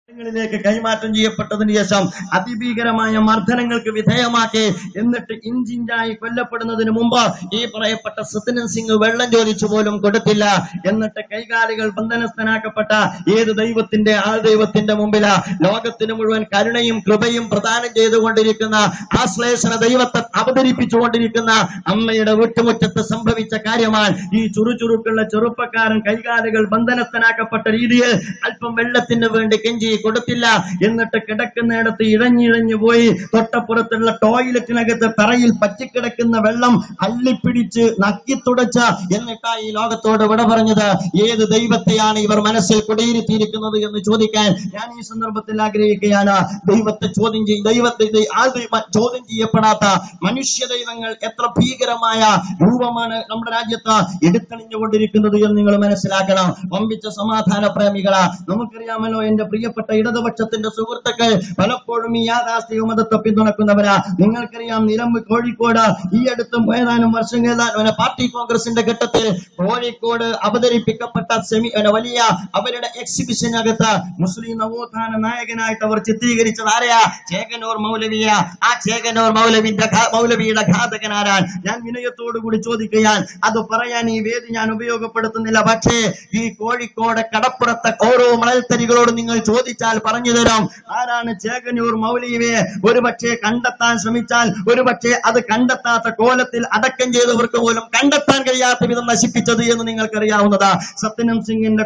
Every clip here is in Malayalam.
ിലേക്ക് കൈമാറ്റം ചെയ്യപ്പെട്ടതിന് ശേഷം അതിഭീകരമായ മർദ്ദനങ്ങൾക്ക് വിധേയമാക്കി എന്നിട്ട് ഇഞ്ചിഞ്ചായി കൊല്ലപ്പെടുന്നതിന് മുമ്പ് ഈ പറയപ്പെട്ട സത്യനന്ദ് സിംഗ് വെള്ളം ചോദിച്ചു പോലും കൊടുത്തില്ല. എന്നിട്ട് കൈകാലുകൾ ബന്ധനസ്ഥനാക്കപ്പെട്ട ഏത് ദൈവത്തിന്റെ ദൈവത്തിന്റെ മുമ്പിൽ ലോകത്തിന് മുഴുവൻ കരുണയും കൃപയും പ്രദാനം ചെയ്തുകൊണ്ടിരിക്കുന്ന ആശ്ലേഷണ ദൈവത്തെ അവതരിപ്പിച്ചുകൊണ്ടിരിക്കുന്ന അമ്മയുടെ വീട്ടുമുറ്റത്ത് സംഭവിച്ച കാര്യമാണ്. ഈ ചുറുചുറുക്കുള്ള ചെറുപ്പക്കാരൻ കൈകാലുകൾ ബന്ധനസ്ഥനാക്കപ്പെട്ട രീതിയിൽ അല്പം വെള്ളത്തിന് വേണ്ടി കെഞ്ചി കൊടുത്തില്ല. എന്നിട്ട് കിടക്കുന്നിടത്ത് ഇഴഞ്ഞിഴഞ്ഞു പോയി തൊട്ടപ്പുറത്തുള്ള ടോയ്ലറ്റിനകത്ത് തറയിൽ പറ്റിക്കിടക്കുന്ന വെള്ളം അള്ളിപ്പിടിച്ച് നക്കിത്തുടച്ച എന്നിട്ടാ ഈ ലോകത്തോട് വിട പറഞ്ഞത്. ഏത് ദൈവത്തെയാണ് ഇവർ മനസ്സിൽ കുടിയിരുത്തിയിരിക്കുന്നത് എന്ന് ചോദിക്കാൻ ഞാൻ ഈ സന്ദർഭത്തിൽ ആഗ്രഹിക്കുകയാണ്. ദൈവത്തെ ചോദ്യം ചെയ്യും, ദൈവത്തെ ചോദ്യം ചെയ്യപ്പെടാത്ത മനുഷ്യ ദൈവങ്ങൾ എത്ര ഭീകരമായ രൂപമാണ് നമ്മുടെ രാജ്യത്ത് എടുത്തണിഞ്ഞുകൊണ്ടിരിക്കുന്നത് എന്ന് നിങ്ങൾ മനസ്സിലാക്കണം. വമ്പിച്ച സമാധാന പ്രേമികളാ, നമുക്കറിയാമല്ലോ എന്റെ പ്രിയപ്പെട്ട ഇടതുപക്ഷത്തിന്റെ സുഹൃത്തുക്കൾ പലപ്പോഴും ഈ യാഥാസ്ഥിക മതത്തെ പിന്തുണക്കുന്നവരാ. നിങ്ങൾക്കറിയാം, നിലമ്പൂർ കോഴിക്കോട് ഈ അടുത്തും ഏതാനും വർഷങ്ങൾ പാർട്ടി കോൺഗ്രസിന്റെ ഘട്ടത്തിൽ കോഴിക്കോട് അവതരിപ്പിക്കപ്പെട്ട വലിയ അവരുടെ എക്സിബിഷനകത്ത് മുസ്ലിം നവോത്ഥാന നായകനായിട്ട് അവർ ചിത്രീകരിച്ചത് ആരെയാ? ചേകനൂർ മൗലവിയ. ആ ചേകനൂർ മൗലവിയുടെ ഘാതകനാരാൻ? ഞാൻ വിനയത്തോടു കൂടി ചോദിക്കുകയാൽ അത് പറയാൻ ഈ വേദി ഞാൻ ഉപയോഗപ്പെടുത്തുന്നില്ല. പക്ഷേ ഈ കോഴിക്കോട് കടപ്പുറത്തെ ഓരോ മണൽത്തരികളോട് നിങ്ങൾ ചോദിച്ചാൽ പറഞ്ഞു തരാം ആരാണ് ചേകനൂർ മൗലവിയെ ഒരുപക്ഷെ കണ്ടെത്താൻ ശ്രമിച്ചാൽ ഒരുപക്ഷെ അത് കണ്ടെത്താത്ത കോലത്തിൽ അടക്കം ചെയ്തവർക്ക് പോലും കണ്ടെത്താൻ കഴിയാത്ത വിധം നശിപ്പിച്ചത് എന്ന് നിങ്ങൾക്കറിയാവുന്നതാ. സത്യനന്ദ് സിംഗിന്റെ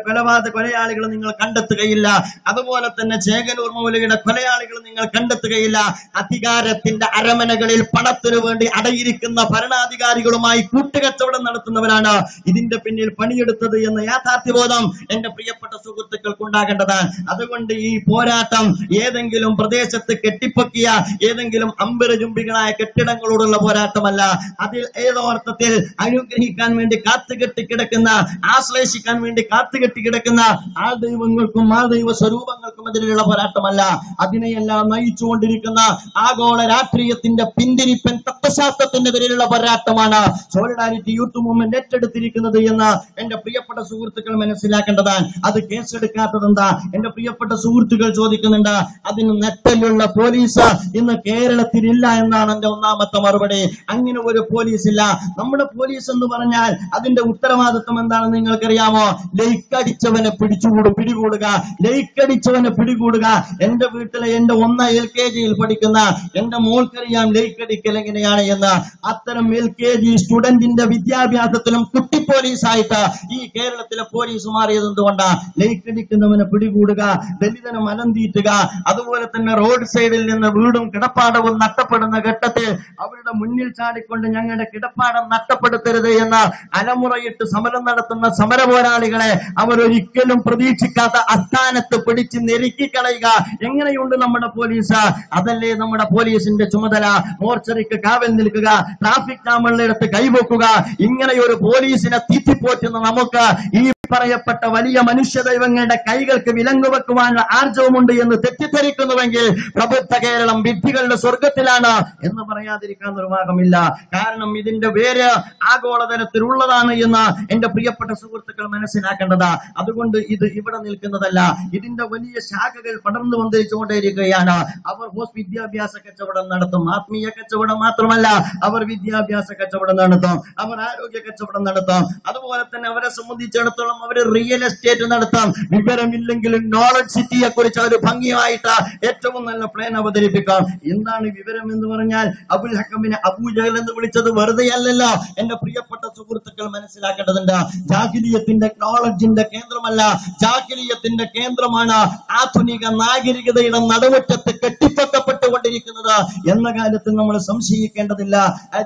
കൊലയാളികൾ നിങ്ങൾ കണ്ടെത്തുകയില്ല. അതുപോലെ തന്നെ ചേകനൂർ മൗലവിയുടെ കൊലയാളികൾ നിങ്ങൾ കണ്ടെത്തുകയില്ല. അധികാരത്തിന്റെ അരമനകളിൽ പണത്തിനു വേണ്ടി അടയിരിക്കുന്ന ഭരണാധികാരികളുമായി കൂട്ടുകച്ചവടം നടത്തുന്നവരാണ് ഇതിന്റെ പിന്നിൽ പണിയെടുത്തത് എന്ന യാഥാർത്ഥ്യബോധം എന്റെ പ്രിയപ്പെട്ട സുഹൃത്തുക്കൾക്ക് ഉണ്ടാകേണ്ടതാണ്. അതുകൊണ്ട് ഈ പോരാട്ടം ഏതെങ്കിലും പ്രദേശത്ത് കെട്ടിപ്പൊക്കിയ ഏതെങ്കിലും അമ്പരചുംബികളായ കെട്ടിടങ്ങളോടുള്ള പോരാട്ടമല്ല. അതിൽ ഏതോ അർത്ഥത്തിൽ അനുഗ്രഹിക്കാൻ വേണ്ടി കാത്തുകെട്ടി കിടക്കുന്ന, ആശ്ലേഷിക്കാൻ വേണ്ടി കാത്തുകെട്ടി കിടക്കുന്ന ആ ദൈവങ്ങൾക്കും ആ ദൈവ സ്വരൂപങ്ങൾക്കും എതിരെയുള്ള പോരാട്ടമല്ല. അതിനെയെല്ലാം നയിച്ചുകൊണ്ടിരിക്കുന്ന ആഗോള രാഷ്ട്രീയത്തിന്റെ പിന്തിരിപ്പൻ തത്വശാസ്ത്രത്തിന്റെ എതിരെയുള്ള പോരാട്ടമാണ് സോളിഡാരിറ്റി യൂത്ത് മൂവ്മെന്റ് ഏറ്റെടുത്തിരിക്കുന്നത് എന്ന് എന്റെ പ്രിയപ്പെട്ട സുഹൃത്തുക്കൾ മനസ്സിലാക്കേണ്ടതാണ്. അത് കേസെടുക്കാത്തതെന്താ? എന്റെ പ്രിയപ്പെട്ട സുഹൃത്തുക്കൾ ചോദിക്കുന്നുണ്ട്. അതിന് നെറ്റലുള്ള പോലീസ് ഇന്ന് കേരളത്തിലില്ല എന്നാണ് എന്റെ ഒന്നാമത്തെ മറുപടി. അങ്ങനെ ഒരു പോലീസ് ഇല്ല. നമ്മുടെ പോലീസ് എന്ന് പറഞ്ഞാൽ അതിന്റെ ഉത്തരവാദിത്വം എന്താണെന്ന് നിങ്ങൾക്കറിയാമോ? ലൈക്കടിച്ചവനെ പിടികൂടുക, ലൈക്കടിച്ചവനെ പിടികൂടുക. എന്റെ വീട്ടിലെ എന്റെ LKGയിൽ പഠിക്കുന്ന എന്റെ മോൾക്കറിയാം ലൈക്കടിക്കൽ എങ്ങനെയാണ് എന്ന്. അത്തരം LKG സ്റ്റുഡന്റിന്റെ വിദ്യാഭ്യാസത്തിലും കുട്ടി പോലീസായിട്ട് ഈ കേരളത്തിലെ പോലീസ് മാറിയത് എന്തുകൊണ്ടാ? ലൈക്കടിക്കുന്നവനെ പിടികൂടുക, ദലിതനെ മലം തീറ്റുക, അതുപോലെ തന്നെ റോഡ് സൈഡിൽ നിന്ന് വീടും കിടപ്പാടവും നഷ്ടപ്പെടുന്ന ഘട്ടത്തിൽ അവരുടെ മുന്നിൽ ചാടിക്കൊണ്ട് ഞങ്ങളുടെ കിടപ്പാടം നഷ്ടപ്പെടുത്തരുത് എന്ന് അലമുറയിട്ട് സമരം നടത്തുന്ന സമര പോരാളികളെ അവരൊരിക്കലും പ്രതീക്ഷിക്കാത്ത അസ്ഥാനത്ത് പിടിച്ച് നെരുക്കിക്കളയുക. എങ്ങനെയുണ്ട് നമ്മുടെ പോലീസ്? അതല്ലേ നമ്മുടെ പോലീസിന്റെ ചുമതല. മോർച്ചറിക്ക് കാവൽ നിൽക്കുക, ട്രാഫിക് ജാമുള്ളിടത്ത് കൈവെക്കുക. ഇങ്ങനെയൊരു പോലീസിനെ തീറ്റിപ്പോറ്റുന്ന നമുക്ക് ഈ പറയപ്പെട്ട വലിയ മനുഷ്യ ദൈവങ്ങളുടെ കൈകൾക്ക് വിലങ്ങ് വെക്കുവാനുള്ള ആർജവമുണ്ട് എന്ന് തെറ്റിദ്ധരിക്കുന്നുവെങ്കിൽ പ്രബുദ്ധ കേരളം വിഡ്ഢികളുടെ സ്വർഗത്തിലാണ് എന്ന് പറയാതിരിക്കാൻ നിർവാഹമില്ല. കാരണം ഇതിന്റെ വേര് ആഗോളതലത്തിലുള്ളതാണ് എന്ന് എന്റെ പ്രിയപ്പെട്ട സുഹൃത്തുക്കൾ മനസ്സിലാക്കേണ്ടതാ. അതുകൊണ്ട് ഇത് ഇവിടെ നിൽക്കുന്നതല്ല, ഇതിന്റെ വലിയ ശാഖകൾ പടർന്നു വന്നിരിച്ചുകൊണ്ടേയിരിക്കുകയാണ്. അവർ വിദ്യാഭ്യാസ കച്ചവടം നടത്തും. ആത്മീയ കച്ചവടം മാത്രമല്ല, അവർ വിദ്യാഭ്യാസ കച്ചവടം നടത്തും, അവർ ആരോഗ്യ കച്ചവടം നടത്തും. അതുപോലെ തന്നെ അവരെ സംബന്ധിച്ചിടത്തോളം അവര് റിയൽ എസ്റ്റേറ്റ് നടത്താം. വിവരമില്ലെങ്കിലും നോളജ് സിറ്റിയെ കുറിച്ച് അവർ ഭംഗിയായിട്ട് ഏറ്റവും നല്ല പ്ലാൻ അവതരിപ്പിക്കാം. എന്താണ് വിവരം എന്ന് പറഞ്ഞാൽ? അബുൽ ഹക്കമിനെ അബൂജഹൽ എന്ന് വിളിച്ചത് വെറുതെ അല്ലല്ലോ. എന്റെ പ്രിയപ്പെട്ട സുഹൃത്തുക്കൾ മനസ്സിലാക്കേണ്ടതുണ്ട്. ജാഹിലിയത്തിന്റെ നോളജിന്റെ കേന്ദ്രമല്ല, ജാഹിലിയത്തിന്റെ കേന്ദ്രമാണ് ആധുനിക നാഗരികതയുടെ നടുമുറ്റത്ത് കെട്ടിപ്പൊക്കപ്പെട്ടുകൊണ്ടിരിക്കുന്നത് എന്ന കാര്യത്തിൽ നമ്മൾ സംശയിക്കേണ്ടതില്ല.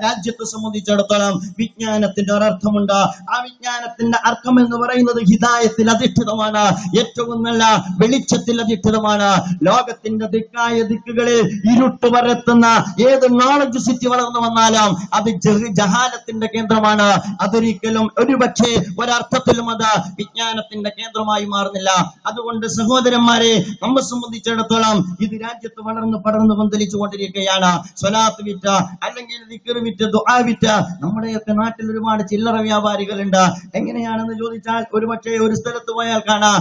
രാജ്യത്തെ സംബന്ധിച്ചിടത്തോളം വിജ്ഞാനത്തിന്റെ ഒരർത്ഥമുണ്ട്. ആ വിജ്ഞാനത്തിന്റെ അർത്ഥം എന്ന് പറയുന്നത് ഹിദായത്തിൽ അധിഷ്ഠിതമാണ്, ഏറ്റവും നല്ല വെളിച്ചത്തിൽ അധിഷ്ഠിതമാണ്. ലോകത്തിന്റെ ദിക്കുകളിൽ ഇരുട്ട് പരത്തുന്ന ഏത് നോളജ് സിറ്റി വളർന്നു വന്നാലും അത് ജഹാലത്തിന്റെ കേന്ദ്രമാണ്. അതൊരിക്കലും ഒരുപക്ഷെ ഒരർത്ഥത്തിലും അത് വിജ്ഞാനത്തിന്റെ കേന്ദ്രമായി മാറുന്നില്ല. അതുകൊണ്ട് സഹോദരന്മാരെ, നമ്മെ സംബന്ധിച്ചിടത്തോളം ഇത് രാജ്യത്ത് വളർന്നു വളർന്നു പന്തലിച്ചു കൊണ്ടിരിക്കുകയാണ്. സ്വലാത്ത് വിറ്റ അല്ലെങ്കിൽ ദിക്ർ വിറ്റ് ദുആ വിറ്റ നമ്മുടെയൊക്കെ നാട്ടിൽ ഒരുപാട് ചില്ലറ വ്യാപാരികളുണ്ട്. എങ്ങനെയാണെന്ന് ചോദിച്ചാൽ ഒരുപക്ഷെ ഒരു സ്ഥലത്ത് പോയാൽ കാണാം,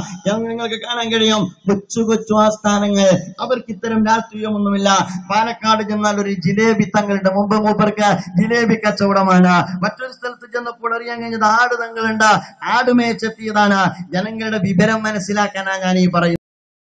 നിങ്ങൾക്ക് കാണാൻ കഴിയും കൊച്ചു കൊച്ചു ആസ്ഥാനങ്ങൾ. അവർക്ക് ഇത്തരം രാഷ്ട്രീയമൊന്നുമില്ല. പാലക്കാട് ചെന്നാൽ ഒരു ജിലേബി തങ്ങളുടെ മുമ്പ് മൂപ്പർക്ക് ജിലേബി കച്ചവടമാണ്. മറ്റൊരു സ്ഥലത്ത് ചെന്നപ്പോൾ അറിയാൻ കഴിഞ്ഞത് ആട് തങ്ങളുണ്ട്, ആട് മേച്ചെത്തിയതാണ്. ജനങ്ങളുടെ വിവരം മനസ്സിലാക്കാനാണ് ഞാൻ ഈ പറയുന്നത്.